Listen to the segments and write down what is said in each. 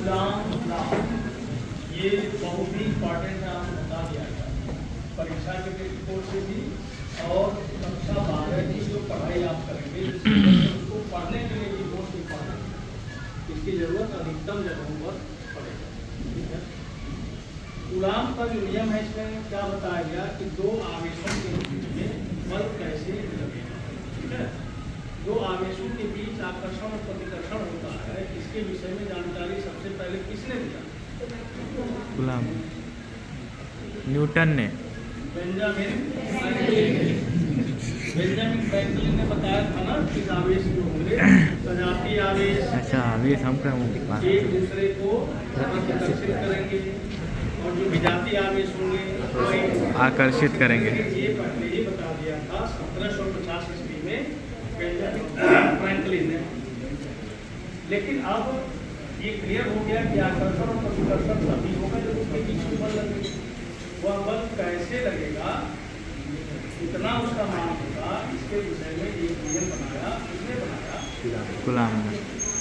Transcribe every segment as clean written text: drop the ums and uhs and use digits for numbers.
गुलाम राम, ये बहुत ही इम्पोर्टेंट है, आपको बता दिया था परीक्षा के दृष्टिकोण से भी। और कक्षा 12 की जो पढ़ाई आप करेंगे उसको पढ़ने के लिए भी बहुत इम्पोर्टेंट, इसकी जरूरत अधिकतम जगहों पर पड़ेगा। ठीक है, गुलाम का जो नियम है इसमें क्या बताया गया कि दो आवेशों के बीच में बल कैसे लगेगा। ठीक है, दो आवेशों के बीच आकर्षण और प्रतिकर्षण होता है, इसके विषय में जानकारी सबसे पहले किसने दिया? गुलाम न्यूटन ने। बेंजामिन फ्रैंकलिन ने बताया था ना कि आवेश जो होंगे सजातीय आवेश, अच्छा आवेश हम एक दूसरे को आकर्षित करेंगे, और जो विजातीय आवेश होंगे आकर्षित करेंगे। ये पहले ही बता दिया था 1750 ईस्वी में बेंजामिन फ्रैंकलिन ने। लेकिन अब ये क्लियर हो गया कि आकर्षण और प्रतिकर्षण तभी होगा जब उसके बीच में बल लगेगा। वह बल कैसे लगेगा, कितना उसका मान होगा, इसके विषय में एक नियम बनाया। किसने बनाया? गुलाम ने।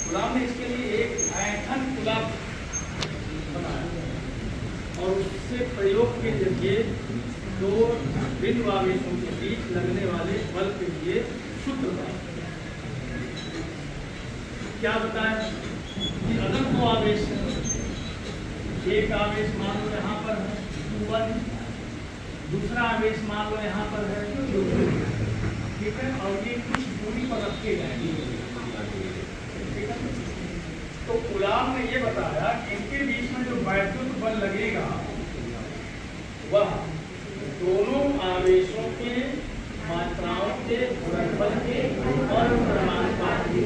गुलाम ने इसके लिए एक ऐंठन गुलाब बनाया और उससे प्रयोग के जरिए दो बिंदु आवेशों के बीच लगने वाले बल के लिए सूत्र बनाया। क्या बताया कि अगर दो आवेश, एक आवेश मान लो यहाँ पर है Q1, दूसरा आवेश मान लो यहाँ पर है Q2, ठीक है, और ये कुछ दूरी पर रखे जाएंगे। ठीक है, तो गुलाम ने ये बताया कि इनके बीच में जो वैद्युत बल लगेगा वह दोनों आवेशों के मात्राओं के गुणनफल के और समानुपाती,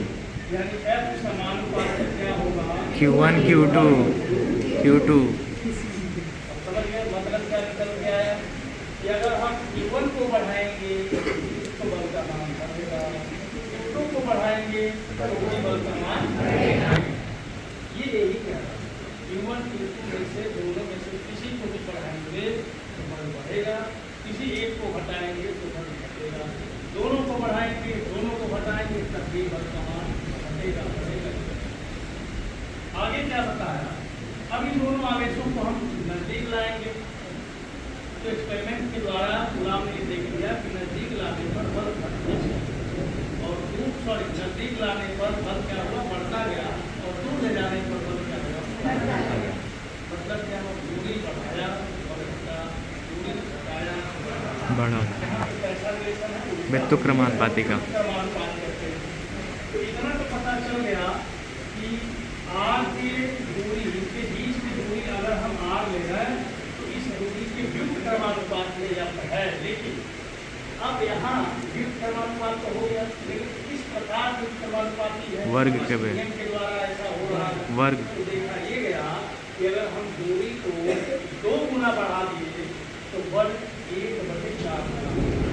यानी F समानुपाती क्या होगा? Q1 Q2 Q2। समझ गए मतलब क्या निकल के आया कि अगर हम Q1 को बढ़ाएंगे तो बल का मान बढ़ेगा, Q2 को बढ़ाएंगे तो भी बल का मान बढ़ेगा। ये यही कह रहा है, Q1 Q2 में से दोनों में से किसी को भी बढ़ाएंगे तो बल बढ़ेगा, किसी एक को घटाएंगे तो बल घटेगा, दोनों को बढ़ाएंगे दोनों को घटाएंगे तब भी बल का मान घटेगा बढ़ेगा। आगे क्या बताया? अब इन दोनों आवेशों को हम नजदीक लाएंगे, तो एक्सपेरिमेंट के द्वारा गुलाम ने देख लिया कि नजदीक लाने पर बल घटता है और नजदीक लाने पर बल क्या हुआ? बढ़ता गया, और दूर ले जाने पर बल क्या हुआ? बढ़ता गया। मतलब क्या हुआ? दूरी बढ़ाया और घटा, दूरी घटाया बढ़ा। कैसा रिलेशन है? व्युत्क्रमानुपाती का। तो इतना तो पता चल गया कि आर के दूरी, इनके बीच की दूरी अगर हम आर ले रहे हैं तो इस दूरी के व्युत्क्रमानुपात में यह है। लेकिन अब यहाँ व्युत्क्रमानुपात तो हो गया, लेकिन किस प्रकार व्युत्क्रमानुपाती है? वर्ग के नियम के द्वारा ऐसा हो रहा है। वर्ग। तो देखा ये गया कि अगर हम दूरी को 2 गुना बढ़ा दिए तो बल 1/4 होगा।